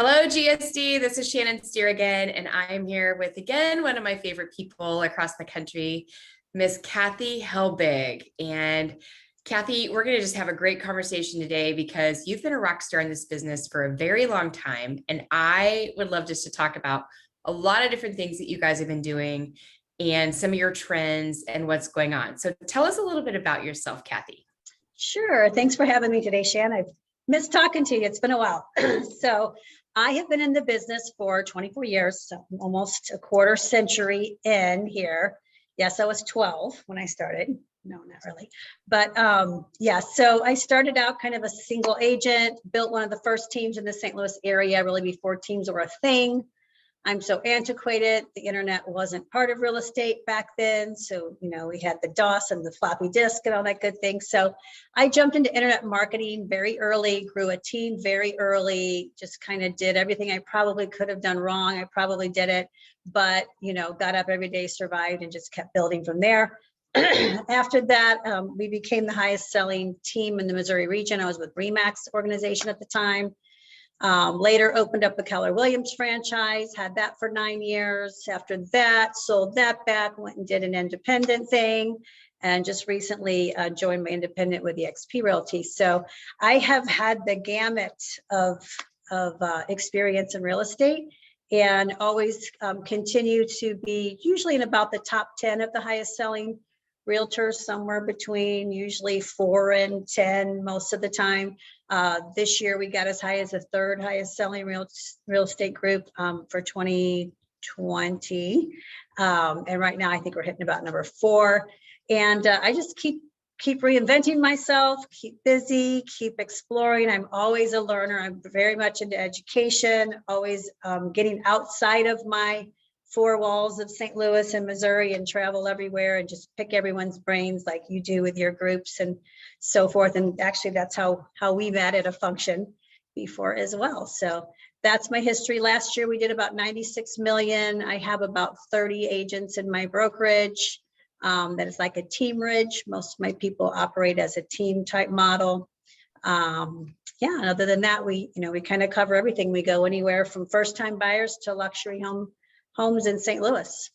Hello, GSD. This is Shannon Steer again, and I'm here with again one of my favorite people across the country, Miss Kathy Helbig. And Kathy, we're going to just have a great conversation today because you've been a rock star in this business for a very long time, and I would love just to talk about a lot of different things that you guys have been doing and some of your trends and what's going on. So tell us a little bit about yourself, Kathy. Sure. Thanks for having me today, Shan. I've missed talking to you. It's been a while. So I have been in the business for 24 years, so almost a quarter century in here. Yes, I was 12 when I started. No, not really. But yeah, so I started out kind of a single agent, built one of the first teams in the St. Louis area, really before teams were a thing. I'm so antiquated. The internet wasn't part of real estate back then. So, we had the DOS and the floppy disk and all that good thing. So I jumped into internet marketing very early, grew a team very early, just kind of did everything I probably could have done wrong. I probably did it, but, got up every day, survived, and just kept building from there. After that, we became the highest selling team in the Missouri region. I was with Remax organization at the time. Later opened up the Keller Williams franchise, had that for 9 years. After that, sold that back, went and did an independent thing, and just recently joined my independent with the XP Realty. So I have had the gamut of experience in real estate and always continue to be usually in about the top 10 of the highest selling realtors, somewhere between usually 4 and 10 most of the time. This year we got as high as the third highest selling real estate group for 2020. And right now I think we're hitting about number 4. And I just keep reinventing myself, keep busy, keep exploring. I'm always a learner. I'm very much into education, always getting outside of my 4 walls of St. Louis and Missouri and travel everywhere and just pick everyone's brains like you do with your groups and so forth. And actually that's how we met at a function before as well. So that's my history. Last year we did about 96 million. I have about 30 agents in my brokerage. That is like a teamrage. Most of my people operate as a team type model. Yeah, and other than that, we kind of cover everything. We go anywhere from first time buyers to luxury homes in St. Louis.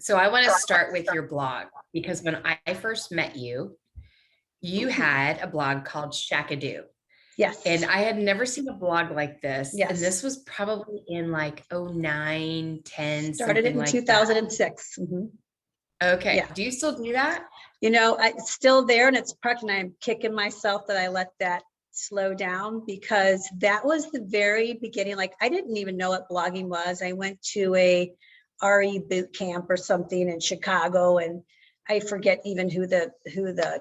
So I want to start with your blog because when I first met you, you had a blog called Shackadoo. Yes. And I had never seen a blog like this. Yes. And this was probably in like 09, 10. Started it in 2006. Mm-hmm. Okay. Yeah. Do you still do that? It's still there, and it's part, and I'm kicking myself that I let that slow down because that was the very beginning. Like I didn't even know what blogging was. I went to a RE boot camp or something in Chicago, and I forget even who the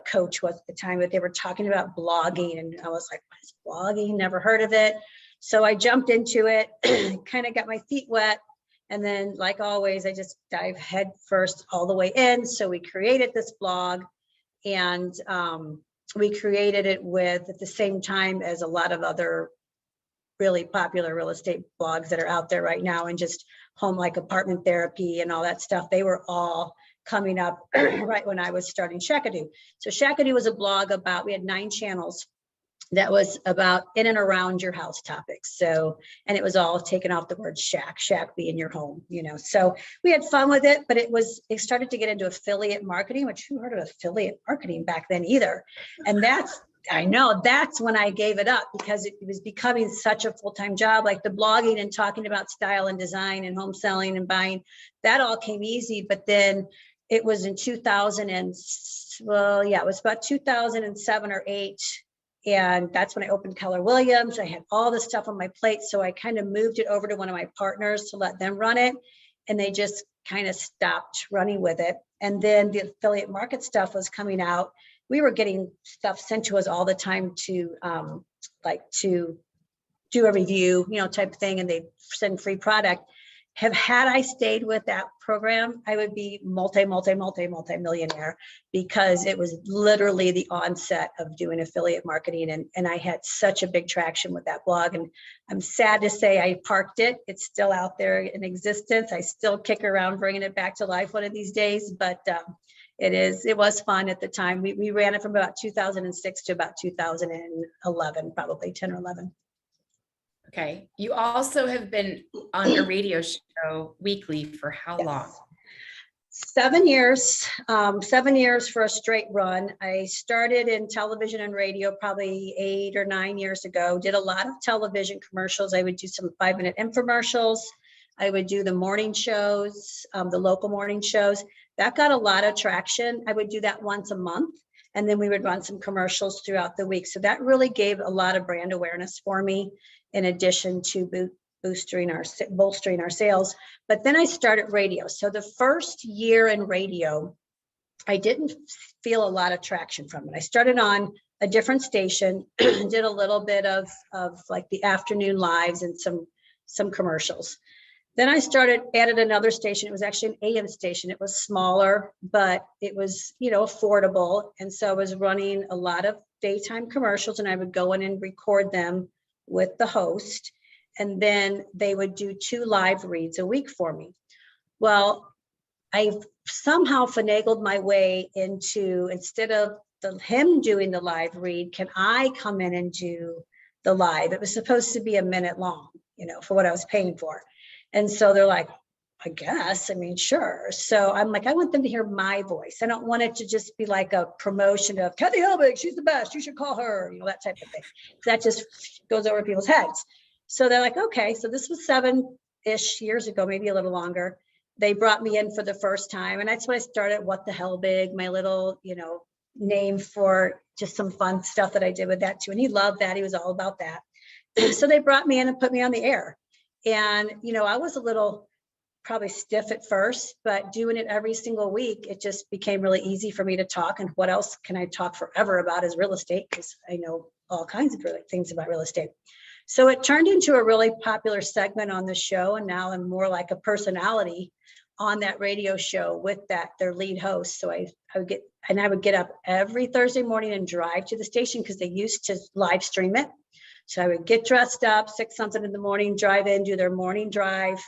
coach was at the time, but they were talking about blogging, and I was like, what is blogging? Never heard of it. So I jumped into it, kind of got my feet wet, and then like always, I just dive head first all the way in. So we created this blog, and we created it with at the same time as a lot of other really popular real estate blogs that are out there right now, and just home like apartment therapy and all that stuff. They were all coming up right when I was starting Shackadoo. So Shackadoo was a blog about, we had 9 channels that was about in and around your house topics. So, and it was all taken off the word shack being your home, so we had fun with it, but it started to get into affiliate marketing, which who heard of affiliate marketing back then either? And that's when I gave it up because it was becoming such a full-time job. Like the blogging and talking about style and design and home selling and buying, that all came easy. But then it was in 2000 and it was about 2007 or 8. And that's when I opened Keller Williams. I had all this stuff on my plate. So I kind of moved it over to one of my partners to let them run it. And they just kind of stopped running with it. And then the affiliate market stuff was coming out. We were getting stuff sent to us all the time to to do a review, type thing. And they send free product. Had I stayed with that program, I would be multi-millionaire because it was literally the onset of doing affiliate marketing. And I had such a big traction with that blog. And I'm sad to say I parked it. It's still out there in existence. I still kick around bringing it back to life one of these days, but it was fun at the time. We ran it from about 2006 to about 2011, probably 10 or 11. Okay. You also have been on a radio show weekly for how long? Yes. 7 years, 7 years for a straight run. I started in television and radio probably 8 or 9 years ago, did a lot of television commercials. I would do some 5-minute infomercials. I would do the morning shows, the local morning shows. That got a lot of traction. I would do that once a month, and then we would run some commercials throughout the week. So that really gave a lot of brand awareness for me, in addition to bolstering our sales. But then I started radio. So the first year in radio, I didn't feel a lot of traction from it. I started on a different station, did a little bit of like the afternoon lives and some commercials. Then I added another station. It was actually an AM station. It was smaller, but it was, affordable. And so I was running a lot of daytime commercials, and I would go in and record them with the host. And then they would do 2 live reads a week for me. Well, I somehow finagled my way into, instead of him doing the live read, can I come in and do the live? It was supposed to be a minute long, for what I was paying for. And so they're like, I guess, sure. So I'm like, I want them to hear my voice. I don't want it to just be like a promotion of Kathy Helbig, she's the best, you should call her, that type of thing. That just goes over people's heads. So they're like, okay, so this was 7-ish years ago, maybe a little longer. They brought me in for the first time. And that's when I started What the Helbig, my little, name for just some fun stuff that I did with that too. And he loved that. He was all about that. So they brought me in and put me on the air. And, I was a little probably stiff at first, but doing it every single week, it just became really easy for me to talk. And what else can I talk forever about is real estate, because I know all kinds of things about real estate. So it turned into a really popular segment on the show. And now I'm more like a personality on that radio show with their lead host. So I would get up every Thursday morning and drive to the station, because they used to live stream it. So I would get dressed up, 6 something in the morning, drive in, do their morning drive.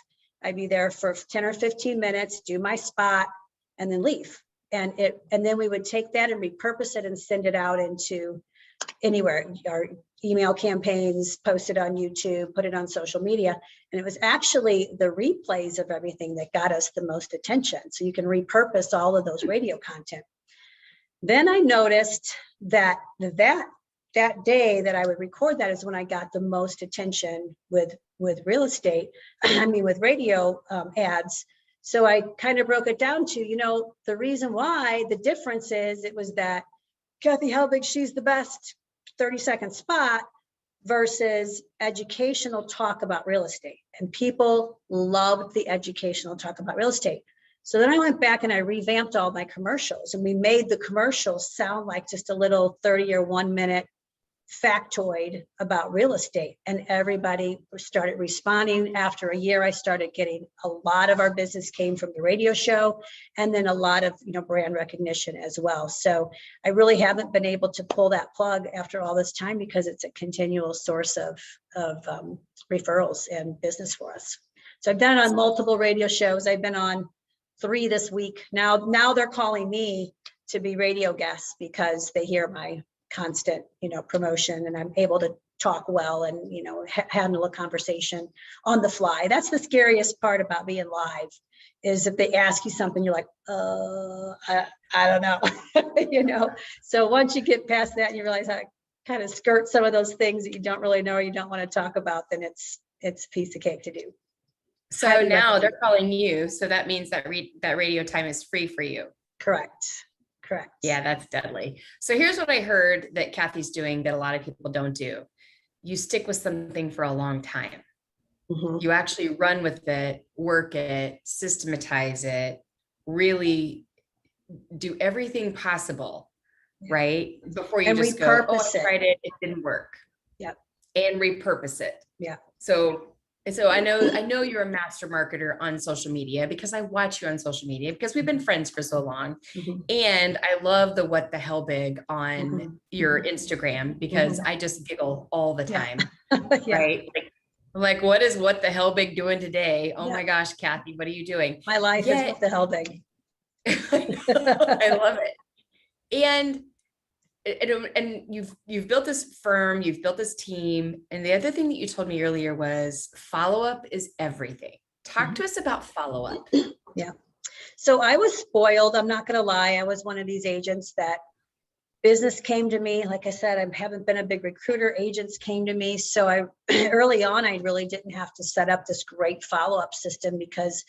I'd be there for 10 or 15 minutes, do my spot, and then leave. And then we would take that and repurpose it and send it out into anywhere, our email campaigns, post it on YouTube, put it on social media. And it was actually the replays of everything that got us the most attention. So you can repurpose all of those radio content. Then I noticed that day that I would record that is when I got the most attention with real estate, with radio ads. So I kind of broke it down to, the reason why, the difference is, it was that Kathy Helbig, she's the best 30-second spot versus educational talk about real estate. And people loved the educational talk about real estate. So then I went back and I revamped all my commercials, and we made the commercials sound like just a little 30 or 1 minute factoid about real estate, and everybody started responding. After a year, I started getting a lot of our business came from the radio show, and then a lot of brand recognition as well. So I really haven't been able to pull that plug after all this time, because it's a continual source of referrals and business for us. So I've done it on multiple radio shows. I've been on 3 this week. Now they're calling me to be radio guests because they hear my constant, promotion, and I'm able to talk well and, handle a conversation on the fly. That's the scariest part about being live, is if they ask you something, you're like, I don't know, So once you get past that and you realize how to kind of skirt some of those things that you don't really know or you don't want to talk about, then it's a piece of cake to do. So now they're calling you. So that means that radio time is free for you. Correct. Yeah, that's deadly. So here's what I heard that Kathy's doing that a lot of people don't do. You stick with something for a long time. Mm-hmm. You actually run with it, work it, systematize it, really do everything possible, right? Before you just go, oh, I tried it, it didn't work. Yep. And repurpose it. Yeah. So I know you're a master marketer on social media, because I watch you on social media, because we've been friends for so long. Mm-hmm. And I love the What the Helbig on mm-hmm. your Instagram, because mm-hmm. I just giggle all the time. Yeah. Right? Like, what is What the Helbig doing today? Oh my gosh, Kathy, what are you doing? My life is What the Helbig. I love it. And and you've built this firm, you've built this team. And the other thing that you told me earlier was follow-up is everything. Talk to us about follow-up. Yeah. So I was spoiled. I'm not going to lie. I was one of these agents that business came to me. Like I said, I haven't been a big recruiter. Agents came to me. So I early on, I really didn't have to set up this great follow-up system because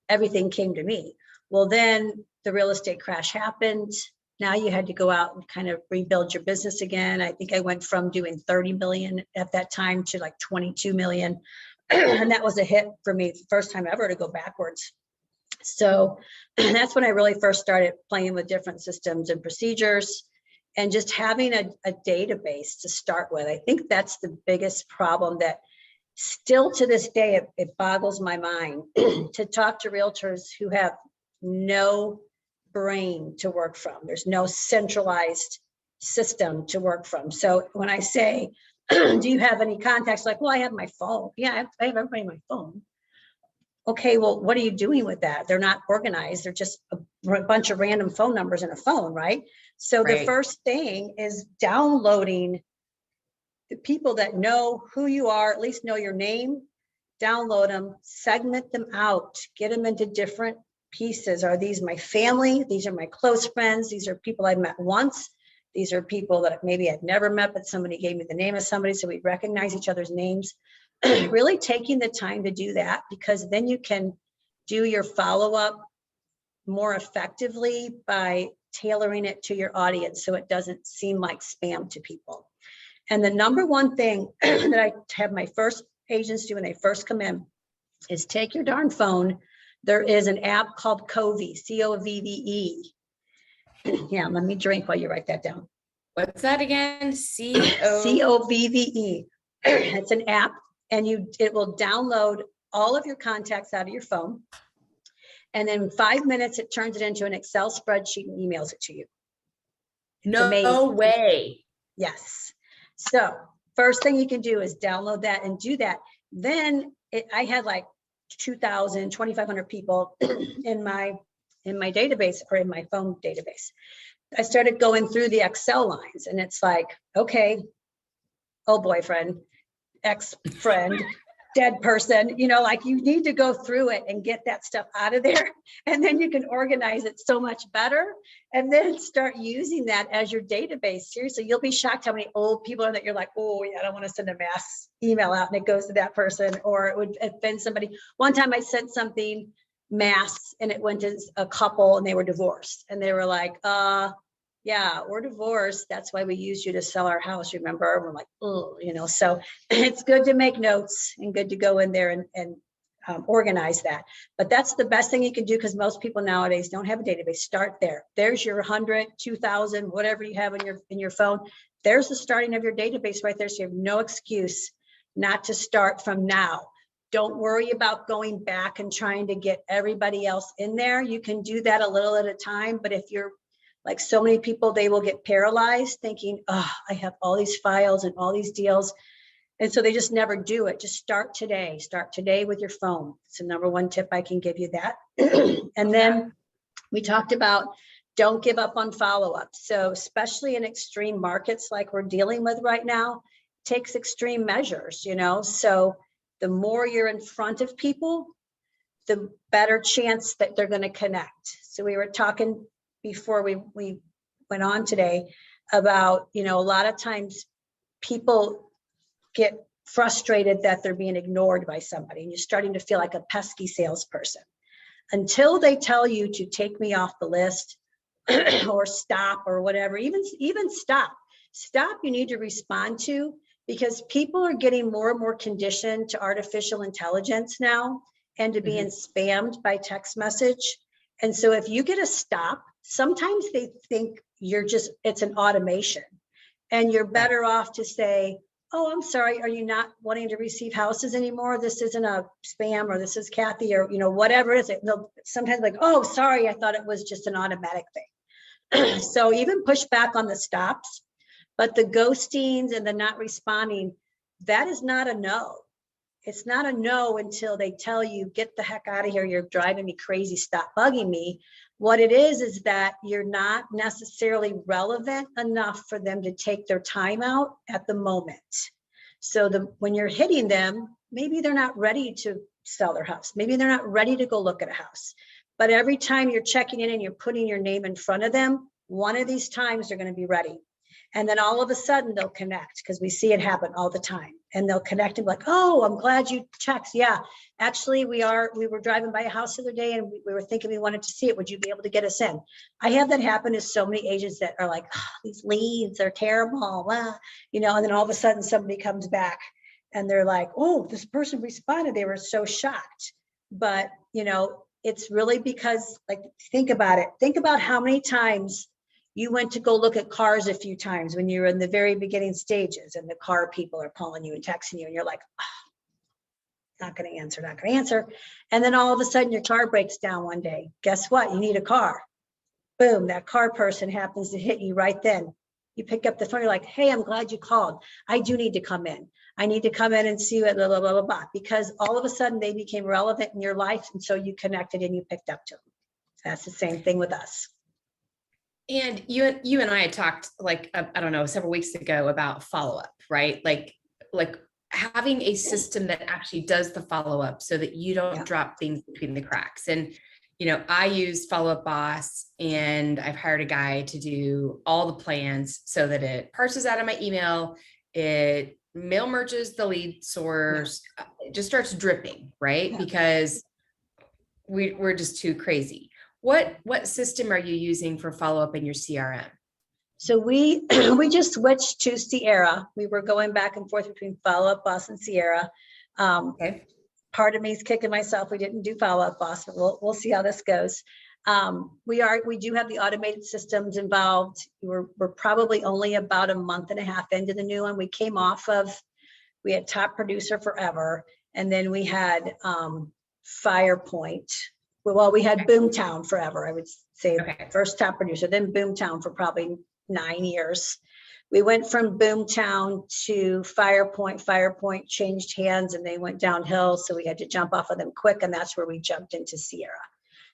everything came to me. Well, then the real estate crash happened. Now you had to go out and kind of rebuild your business again. I think I went from doing 30 million at that time to like 22 million. And that was a hit for me, first time ever to go backwards. So that's when I really first started playing with different systems and procedures and just having a database to start with. I think that's the biggest problem that still to this day, it boggles my mind to talk to realtors who have no brain to work from. There's no centralized system to work from. So when I say, do you have any contacts? Like, well, I have my phone. Yeah, I have everybody on my phone. Okay, well, what are you doing with that? They're not organized. They're just a bunch of random phone numbers in a phone, right? So the first thing is downloading the people that know who you are, at least know your name, download them, segment them out, get them into different pieces. Are these my family? These are my close friends. These are people I met once. These are people that maybe I'd never met, but somebody gave me the name of somebody, so we recognize each other's names. Really taking the time to do that, because then you can do your follow-up more effectively by tailoring it to your audience so it doesn't seem like spam to people. And the number one thing that I have my first agents do when they first come in is take your darn phone. There is an app called Covey, C-O-V-V-E. Yeah, let me drink while you write that down. What's that again? C-O-V-V-E. It's an app, and it will download all of your contacts out of your phone. And then in 5 minutes, it turns it into an Excel spreadsheet and emails it to you. It's amazing. No way. Yes. So first thing you can do is download that and do that. Then I had like 2,000, 2,500 people in my database, or in my phone database. I started going through the Excel lines, and it's like, okay, old boyfriend, ex-friend, dead person, like you need to go through it and get that stuff out of there. And then you can organize it so much better, and then start using that as your database. Seriously, you'll be shocked how many old people are that you're like, oh yeah, I don't want to send a mass email out and it goes to that person, or it would offend somebody. One time I sent something mass and it went to a couple and they were divorced, and they were like, yeah, we're divorced. That's why we used you to sell our house. Remember? We're like, oh, so it's good to make notes and good to go in there and organize that. But that's the best thing you can do, because most people nowadays don't have a database. Start there. There's your 100, 2,000, whatever you have in your phone. There's the starting of your database right there. So you have no excuse not to start from now. Don't worry about going back and trying to get everybody else in there. You can do that a little at a time. But if you're like so many people, they will get paralyzed thinking, oh, I have all these files and all these deals. And so they just never do it. Just start today. Start today with your phone. It's the number one tip I can give you, that. And then we talked about don't give up on follow-up. So especially in extreme markets like we're dealing with right now, it takes extreme measures, So the more you're in front of people, the better chance that they're going to connect. So we were talking before we went on today about, a lot of times people get frustrated that they're being ignored by somebody, and you're starting to feel like a pesky salesperson until they tell you to take me off the list or stop or whatever. Even stop you need to respond to, because people are getting more and more conditioned to artificial intelligence now and to being spammed by text message. And so if you get a stop, sometimes they think it's an automation, and you're better off to say, oh, I'm sorry, are you not wanting to receive houses anymore? This isn't a spam, or this is Kathy, or, whatever it is. They'll sometimes like, oh, sorry, I thought it was just an automatic thing. So even push back on the stops, but the ghostings and the not responding, that is not a no. It's not a no until they tell you, get the heck out of here. You're driving me crazy. Stop bugging me. What it is that you're not necessarily relevant enough for them to take their time out at the moment. So when you're hitting them, maybe they're not ready to sell their house. Maybe they're not ready to go look at a house. But every time you're checking in and you're putting your name in front of them, one of these times they're going to be ready. And then all of a sudden they'll connect, because we see it happen all the time. And they'll connect and be like, oh, I'm glad you checked. Yeah, actually we were driving by a house the other day and we were thinking we wanted to see it. Would you be able to get us in? I have that happen to so many agents that are like, oh, these leads are terrible. You know, and then all of a sudden somebody comes back and they're like, oh, this person responded. They were so shocked. But, you know, it's really because, like, think about it. Think about how many times you went to go look at cars a few times when you were in the very beginning stages, and the car people are calling you and texting you and you're like, oh, not going to answer, not going to answer. And then all of a sudden your car breaks down one day. Guess what? You need a car. Boom, that car person happens to hit you right then. You pick up the phone, you're like, hey, I'm glad you called. I do need to come in. I need to come in and see what blah, blah, blah, blah, blah, because all of a sudden they became relevant in your life. And so you connected and you picked up to them. That's the same thing with us. And you and I had talked, like, I don't know, several weeks ago about follow-up, right? Like having a system that actually does the follow-up so that you don't drop things between the cracks. And, you know, I use Follow-Up Boss, and I've hired a guy to do all the plans so that it parses out of my email, it mail merges the lead source, it just starts dripping, right? Because we're just too crazy. What system are you using for follow-up in your CRM? So we just switched to Sierra. We were going back and forth between Follow-Up Boss and Sierra. Okay. Part of me is kicking myself. We didn't do Follow-Up Boss, but we'll see how this goes. We do have the automated systems involved. We're probably only about a month and a half into the new one. We had Top Producer forever, and then we had Firepoint. Well, we had Boomtown forever, I would say. First Top Producer, then Boomtown for probably 9 years. We went from Boomtown to Firepoint. Firepoint changed hands and they went downhill, so we had to jump off of them quick, and that's where we jumped into Sierra.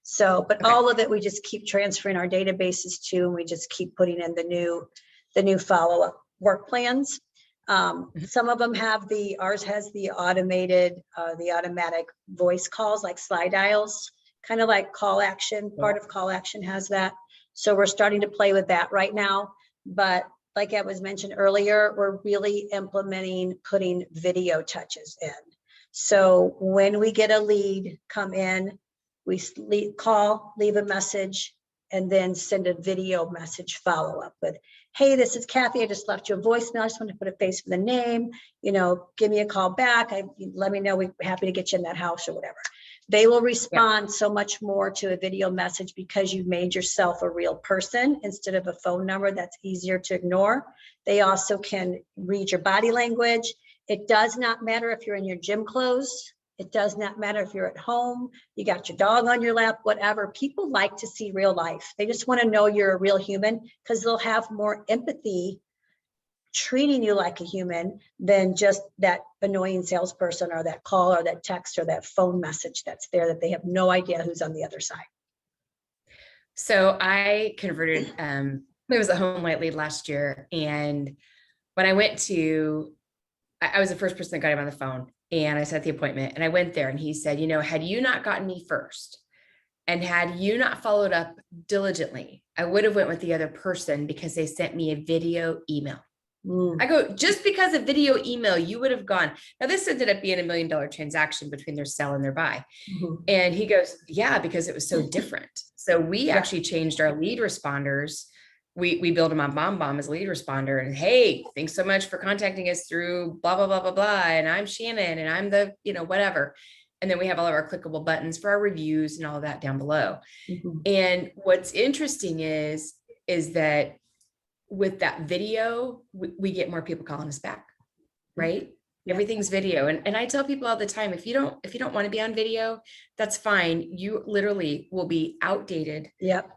So, but all of it, we just keep transferring our databases to, and we just keep putting in the new follow-up work plans. Some of them have ours has the automatic voice calls, like slide dials, kind of like call action. Part of call action has that. So we're starting to play with that right now. But like I was mentioned earlier, we're really implementing putting video touches in. So when we get a lead come in, we call, leave a message, and then send a video message follow up with, hey, this is Kathy. I just left you a voicemail. I just want to put a face for the name. You know, give me a call back. Let me know. We're happy to get you in that house or whatever. They will respond so much more to a video message because you've made yourself a real person instead of a phone number that's easier to ignore. They also can read your body language. It does not matter if you're in your gym clothes. It does not matter if you're at home, you got your dog on your lap, whatever. People like to see real life. They just want to know you're a real human, because they'll have more empathy treating you like a human than just that annoying salesperson or that call or that text or that phone message that's there that they have no idea who's on the other side. So I converted, I was at Home Light Lead last year. And when I went to, I was the first person that got him on the phone, and I set the appointment, and I went there, and he said, you know, had you not gotten me first and had you not followed up diligently, I would have went with the other person because they sent me a video email. I go, just because of video email, you would have gone. Now this ended up being $1 million transaction between their sell and their buy. And he goes, yeah, because it was so different. So we actually changed our lead responders. We build them on BombBomb as a lead responder, and hey, thanks so much for contacting us through blah, blah, blah, blah, blah. And I'm Shannon, and I'm the, you know, whatever. And then we have all of our clickable buttons for our reviews and all of that down below. And what's interesting is that with that video, we get more people calling us back, right? Everything's video. And I tell people all the time, if you don't want to be on video, that's fine. You literally will be outdated.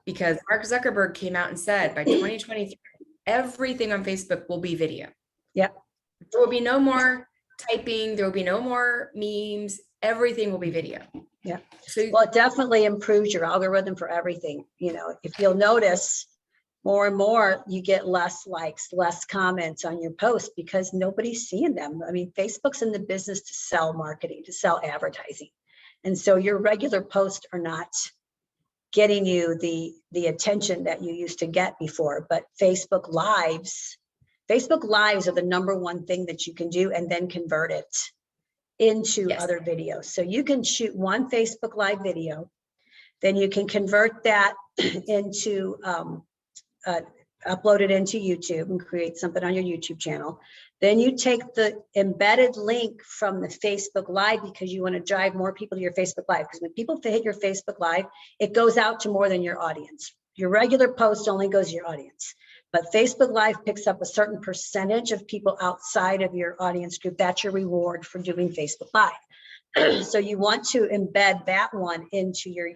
Because Mark Zuckerberg came out and said by 2023, everything on Facebook will be video. There will be no more typing. There will be no more memes. everything will be video. Yeah. So Well, it definitely improves your algorithm for everything. You know, if you'll notice more and more, you get less likes, less comments on your post because nobody's seeing them. I mean, Facebook's in the business to sell marketing, to sell advertising. And so your regular posts are not getting you the attention that you used to get before. But Facebook Lives are the number one thing that you can do, and then convert it into yes. other videos. So you can shoot one Facebook Live video, then you can convert that into upload it into YouTube and create something on your YouTube channel. Then you take the embedded link from the Facebook Live because you want to drive more people to your Facebook Live. Because when people hit your Facebook Live, it goes out to more than your audience. Your regular post only goes to your audience. But Facebook Live picks up a certain percentage of people outside of your audience group. That's your reward for doing Facebook Live. So you want to embed that one into your,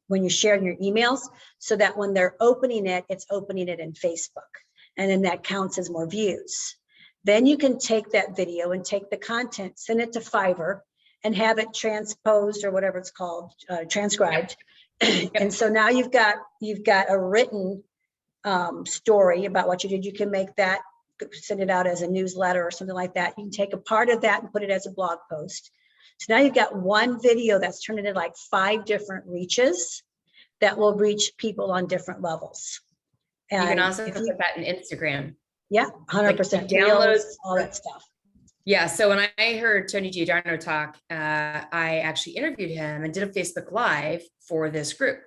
when you're sharing your emails, so that when they're opening it, it's opening it in Facebook. And then that counts as more views. Then you can take that video and take the content, send it to Fiverr and have it transposed or whatever it's called, transcribed. And so now you've got a written story about what you did. You can make that, send it out as a newsletter or something like that. You can take a part of that and put it as a blog post. So now you've got one video that's turned into like 5 different reaches that will reach people on different levels. And you can also put that in Instagram. Yeah, 100%. Like downloads, all that stuff. Yeah. So when I heard Tony Giordano talk, I actually interviewed him and did a Facebook Live for this group.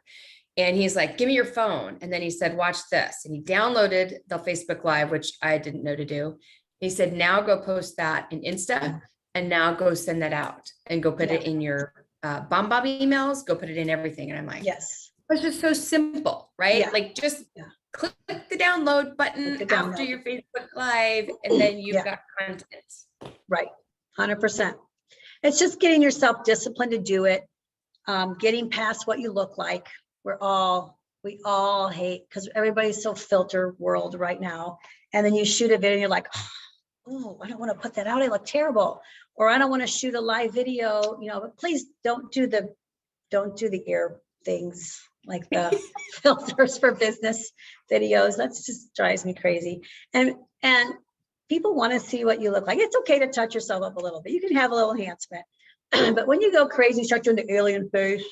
And he's like, give me your phone. And then he said, watch this. And he downloaded the Facebook Live, which I didn't know to do. He said, now go post that in Insta and now go send that out and go put it in your BombBob emails, go put it in everything. And I'm like, yes, it's just so simple, right? Yeah. Like just click the download button after your Facebook Live, and then you've got content. Right, 100%. It's just getting yourself disciplined to do it, getting past what you look like. We all hate, because everybody's so filter world right now. And then you shoot a video and you're like, oh, I don't want to put that out. I look terrible. Or I don't want to shoot a live video, you know, but please don't do the ear things like the filters for business videos. That's just drives me crazy. And people want to see what you look like. It's okay to touch yourself up a little bit. You can have a little enhancement. But when you go crazy, start doing the alien face,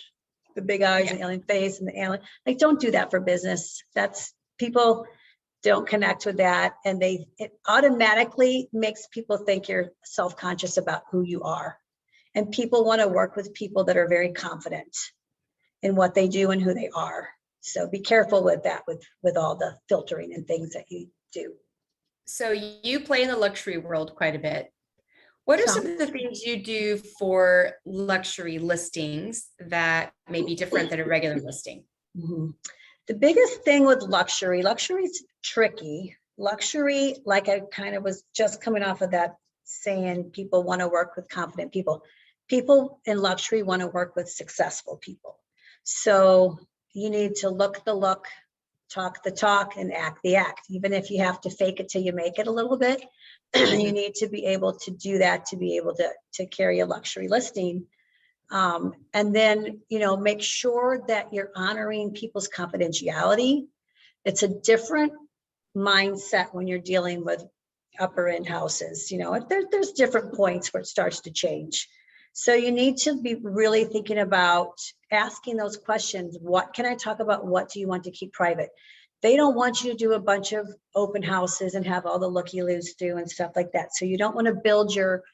the big eyes, and alien face, and the alien, like, don't do that for business. That's, people don't connect with that. And it automatically makes people think you're self-conscious about who you are. And people want to work with people that are very confident in what they do and who they are. So be careful with that, with all the filtering and things that you do. So you play in the luxury world quite a bit. What are some of the things you do for luxury listings that may be different than a regular listing? Mm-hmm. The biggest thing with luxury is tricky. Luxury, like I kind of was just coming off of that saying, people want to work with confident people. People in luxury want to work with successful people. So you need to look the look, talk the talk, and act the act. Even if you have to fake it till you make it a little bit, you need to be able to do that to be able to carry a luxury listing. And then, you know, make sure that you're honoring people's confidentiality. It's a different mindset when you're dealing with upper end houses. You know, there's different points where it starts to change. So you need to be really thinking about asking those questions. What can I talk about? What do you want to keep private? They don't want you to do a bunch of open houses and have all the looky-loos do and stuff like that. So you don't want to build your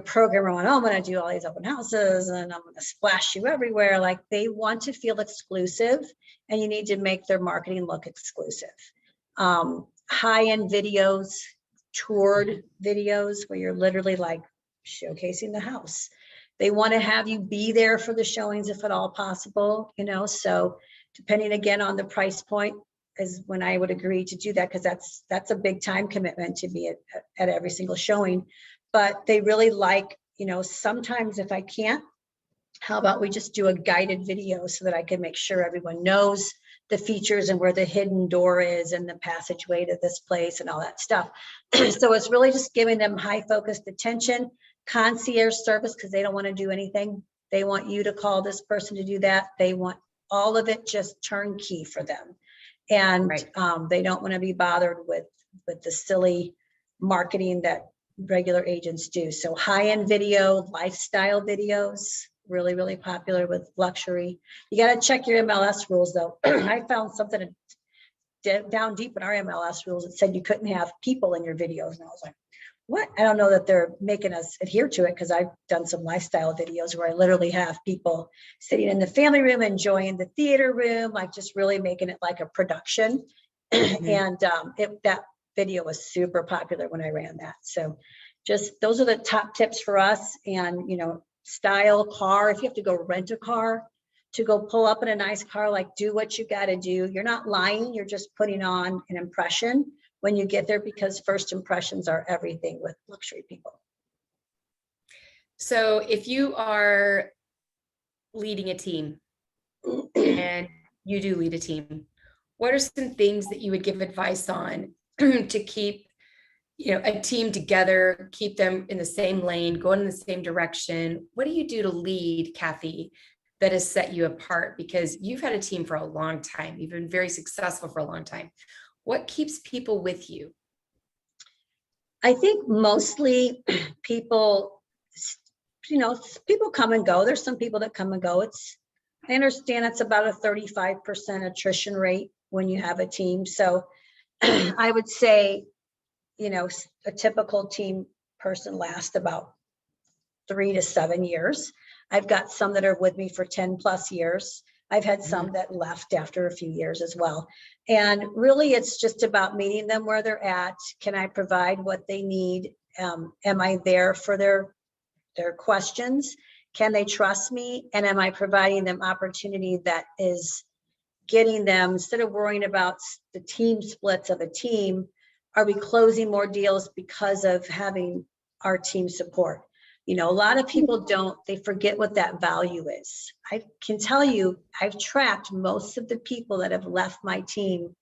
program around, oh, I'm going to do all these open houses and I'm going to splash you everywhere. Like, they want to feel exclusive, and you need to make their marketing look exclusive. High-end videos, toured videos where you're literally like showcasing the house. They want to have you be there for the showings if at all possible, you know. So depending again on the price point is when I would agree to do that, because that's a big time commitment to be at every single showing. But they really like, you know, sometimes if I can't, how about we just do a guided video so that I can make sure everyone knows the features and where the hidden door is and the passageway to this place and all that stuff. So it's really just giving them high focused attention, concierge service because they don't want to do anything. They want you to call this person to do that. They want all of it just turnkey for them. And they don't want to be bothered with the silly marketing that regular agents do. So high-end video, lifestyle videos, really, really popular with luxury. You got to check your MLS rules though. I found something down deep in our MLS rules that said you couldn't have people in your videos. And I was like, what? I don't know that they're making us adhere to it, because I've done some lifestyle videos where I literally have people sitting in the family room, enjoying the theater room, like just really making it like a production. And that video was super popular when I ran that. So just those are the top tips for us. And, you know, style, car, if you have to go rent a car to go pull up in a nice car, like do what you got to do. You're not lying. You're just putting on an impression when you get there, because first impressions are everything with luxury people. So if you are leading a team, and you do lead a team, what are some things that you would give advice on to keep, you know, a team together, keep them in the same lane, going in the same direction? What do you do to lead, Kathy, that has set you apart? Because you've had a team for a long time. You've been very successful for a long time. What keeps people with you? I think mostly people, you know, people come and go. There's some people that come and go. I understand it's about a 35% attrition rate when you have a team. So I would say, you know, a typical team person lasts about 3 to 7 years. I've got some that are with me for 10 plus years. I've had some that left after a few years as well. And really, it's just about meeting them where they're at. Can I provide what they need? Am I there for their questions? Can they trust me? And am I providing them opportunity that is getting them, instead of worrying about the team splits of a team, are we closing more deals because of having our team support? You know, a lot of people they forget what that value is. I can tell you, I've tracked most of the people that have left my team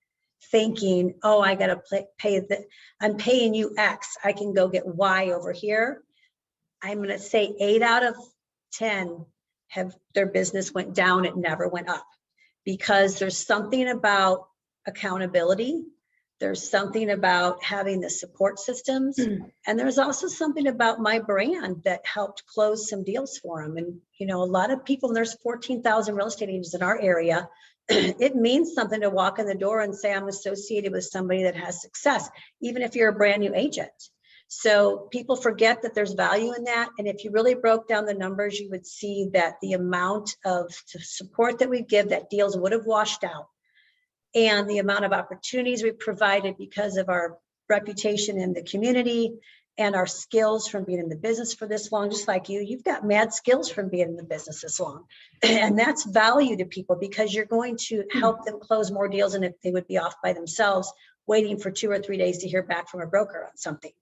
thinking, oh, I got to I'm paying you X, I can go get Y over here. I'm going to say 8 out of 10 have their business went down. It never went up, because there's something about accountability. There's something about having the support systems. And there's also something about my brand that helped close some deals for them. And, you know, a lot of people, and there's 14,000 real estate agents in our area. It means something to walk in the door and say, I'm associated with somebody that has success, even if you're a brand new agent. So people forget that there's value in that. And if you really broke down the numbers, you would see that the amount of support that we give, that deals would have washed out, and the amount of opportunities we provided because of our reputation in the community and our skills from being in the business for this long, just like you've got mad skills from being in the business this long. And that's value to people, because you're going to help them close more deals than if they would be off by themselves, waiting for 2 or 3 days to hear back from a broker on something.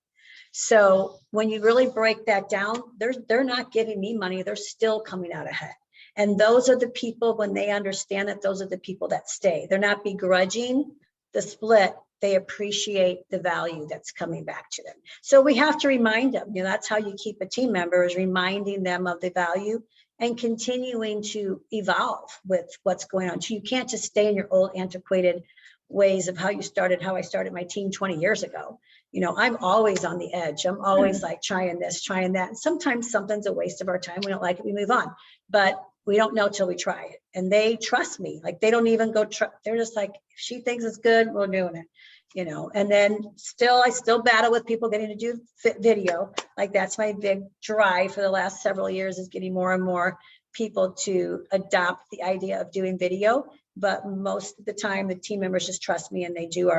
So when you really break that down, they're not giving me money. They're still coming out ahead. And those are the people, when they understand that, those are the people that stay. They're not begrudging the split. They appreciate the value that's coming back to them. So we have to remind them, you know, that's how you keep a team member, is reminding them of the value and continuing to evolve with what's going on. So you can't just stay in your old antiquated ways of how I started my team 20 years ago. You know, I'm always on the edge. I'm always like trying this, trying that. And sometimes something's a waste of our time. We don't like it, we move on. But we don't know till we try it. And they trust me. Like, they don't even go try. They're just like, if she thinks it's good, we're doing it. You know, and then I still battle with people getting to do video. Like, that's my big drive for the last several years, is getting more and more people to adopt the idea of doing video. But most of the time, the team members just trust me, and they do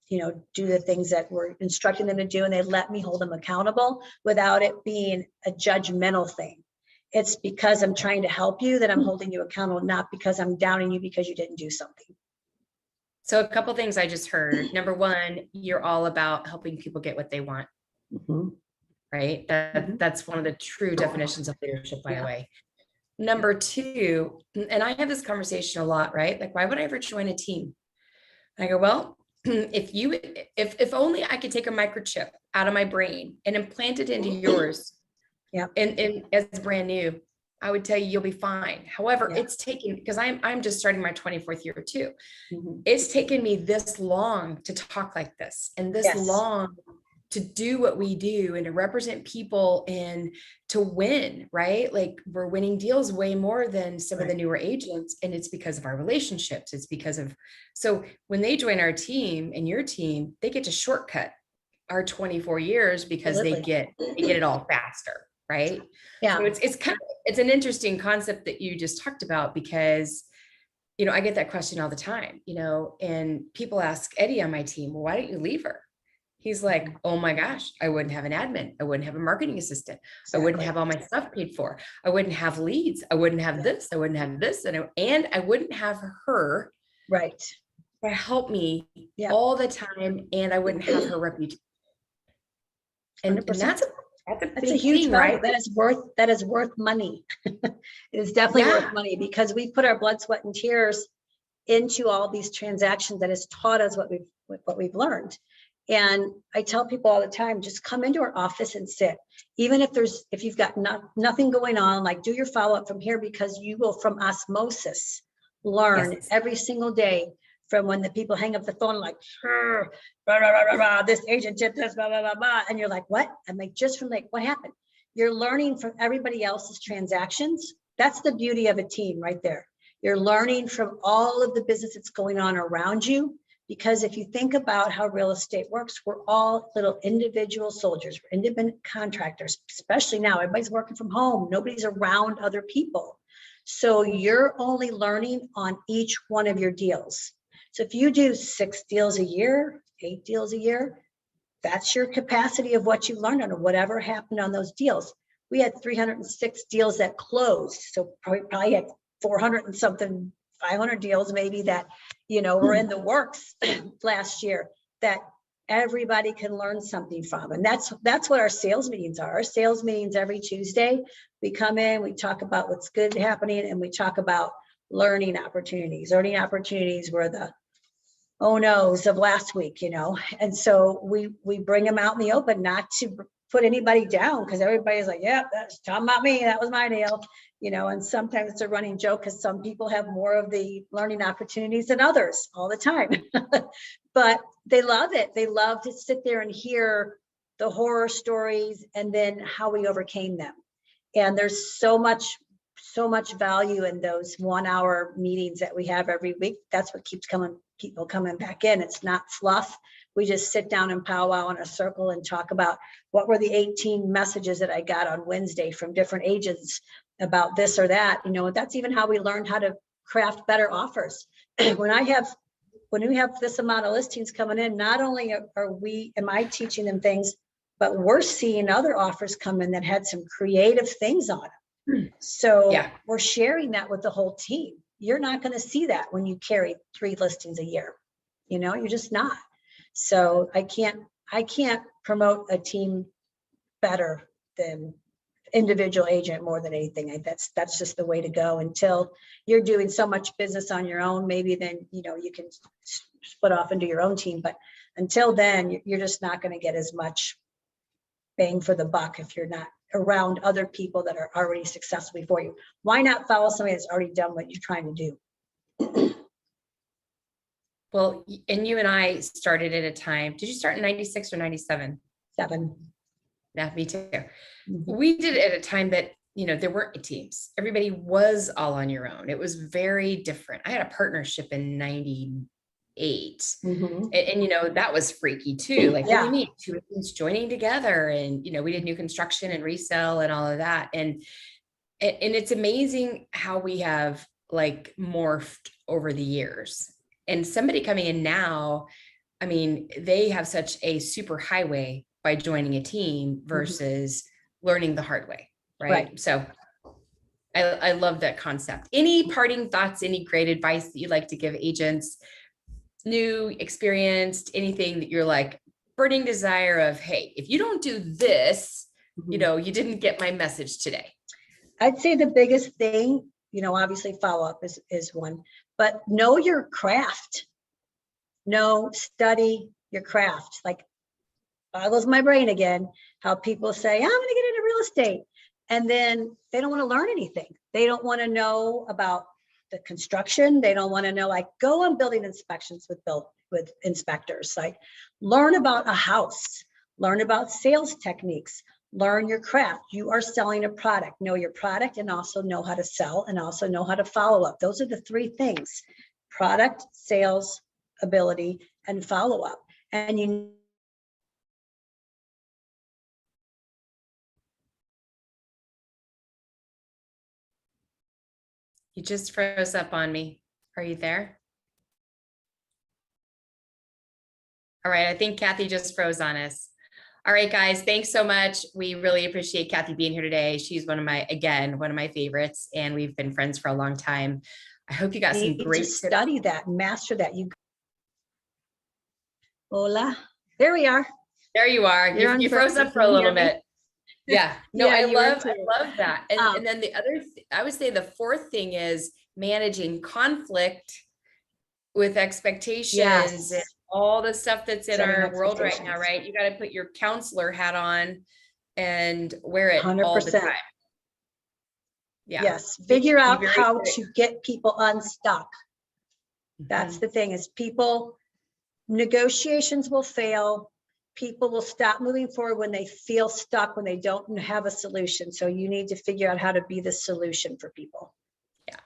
the things that we're instructing them to do, and they let me hold them accountable without it being a judgmental thing. It's because I'm trying to help you that I'm holding you accountable, not because I'm downing you because you didn't do something. So a couple things I just heard. Number one, you're all about helping people get what they want. Right? That's one of the true definitions of leadership, by the way. Number two, and I have this conversation a lot, right? Like, why would I ever join a team? I go, well, if only I could take a microchip out of my brain and implant it into yours, Yeah. And as brand new, I would tell you, you'll be fine. However, Yeah. it's taken, because I'm just starting my 24th year too. Mhm. It's taken me this long to talk like this and this Yes. long to do what we do and to represent people and to win, right? Like we're winning deals way more than some of the newer agents. And it's because of our relationships. It's because of, so when they join our team and your team, they get to shortcut our 24 years because they Absolutely. get it all faster, right? Yeah. So it's kind of, it's an interesting concept that you just talked about because, you know, I get that question all the time, you know, and people ask Eddie on my team, well, why don't you leave her? He's like, oh my gosh, I wouldn't have an admin. I wouldn't have a marketing assistant. I wouldn't have all my stuff paid for. I wouldn't have leads. I wouldn't have this. I wouldn't have this. And I wouldn't have her Right. to help me Yeah. all the time. And I wouldn't have her reputation. And 100%. that's a That's a big huge thing, value. right? That is worth money. It is definitely Yeah. worth money because we put our blood, sweat, and tears into all these transactions that has taught us what we've learned. And I tell people all the time, just come into our office and sit. Even if you've got nothing going on, like do your follow-up from here, because you will from osmosis learn Yes. every single day from when the people hang up the phone, like, blah, blah, blah, blah, blah, this agent did this, blah, blah, blah, blah. And you're like, what? I'm like, just from like, what happened? You're learning from everybody else's transactions. That's the beauty of a team right there. You're learning from all of the business that's going on around you. Because if you think about how real estate works, we're all little individual soldiers, we're independent contractors, especially now, everybody's working from home, nobody's around other people. So you're only learning on each one of your deals. So if you do 6 deals a year, 8 deals a year, that's your capacity of what you learned on whatever happened on those deals. We had 306 deals that closed. So probably had 400 and something, 500 deals maybe that, you know, were in the works last year that everybody can learn something from. And that's what our sales meetings are. Our sales meetings every Tuesday, we come in, we talk about what's good happening, and we talk about learning opportunities. Learning opportunities were the oh no's of last week, you know. And so we bring them out in the open, not to put anybody down, because everybody's like, yeah, that's talking about me, that was my deal, you know. And sometimes it's a running joke because some people have more of the learning opportunities than others all the time. But they love it. They love to sit there and hear the horror stories and then how we overcame them. And there's so much value in those 1-hour meetings that we have every week. That's what keeps people coming back in. It's not fluff. We just sit down and powwow in a circle and talk about what were the 18 messages that I got on Wednesday from different agents about this or that. You know, that's even how we learned how to craft better offers. When we have this amount of listings coming in, not only am I teaching them things, but we're seeing other offers come in that had some creative things on them. So yeah, we're sharing that with the whole team. You're not going to see that when you carry 3 listings a year. You know, you're just not. So I can't promote a team better than individual agent more than anything. That's just the way to go. Until you're doing so much business on your own, maybe then, you know, you can split off into your own team. But until then, you're just not going to get as much bang for the buck if you're not around other people that are already successful before you. Why not follow somebody that's already done what you're trying to do? Well, and you and I started at a time. Did you start in 96 or 97? 7. Yeah, me too. Mm-hmm. We did it at a time that, you know, there weren't teams. Everybody was all on your own. It was very different. I had a partnership in 98. Mm-hmm. And, you know, that was freaky too. Like, what do you mean? 2 agents joining together, and, you know, we did new construction and resell and all of that. And it's amazing how we have like morphed over the years. And somebody coming in now, I mean, they have such a super highway by joining a team versus learning the hard way. Right. So I love that concept. Any parting thoughts, any great advice that you'd like to give agents, new, experienced, anything that you're like burning desire of, hey, if you don't do this, you know, you didn't get my message today? I'd say the biggest thing, you know, obviously follow up is one, but know your craft. Study your craft. Like, boggles my brain again, how people say, I'm going to get into real estate. And then they don't want to learn anything. They don't want to know about the construction. They don't want to know, like, go on building inspections with inspectors, like learn about a house, learn about sales techniques, learn your craft. You are selling a product, know your product, and also know how to sell, and also know how to follow up. Those are the three things: product, sales, ability, and follow up. And You just froze up on me. Are you there? All right, I think Kathy just froze on us. All right, guys, thanks so much. We really appreciate Kathy being here today. She's one of my favorites, and we've been friends for a long time. I hope you got some great tips. Study that, master that. Hola, there we are. There you are. You froze up for a little bit. Yeah, no, Yeah, I love that. And, Um, and then the other, I would say the fourth thing is managing conflict with expectations and all the stuff that's in Setting our world right now, expectations. right? You got to put your counselor hat on and wear it all the 100%. time. Yeah. Yes, figure out very how quick. to get people unstuck. That's the thing, is people, negotiations will fail. People will stop moving forward when they feel stuck, when they don't have a solution. So you need to figure out how to be the solution for people. Yeah.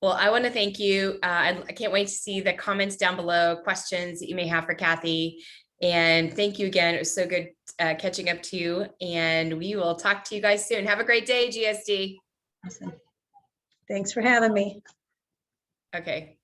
Well, I want to thank you. I can't wait to see the comments down below, questions that you may have for Kathy. And thank you again. It was so good catching up to you. And we will talk to you guys soon. Have a great day, GSD. Awesome. Thanks for having me. Okay.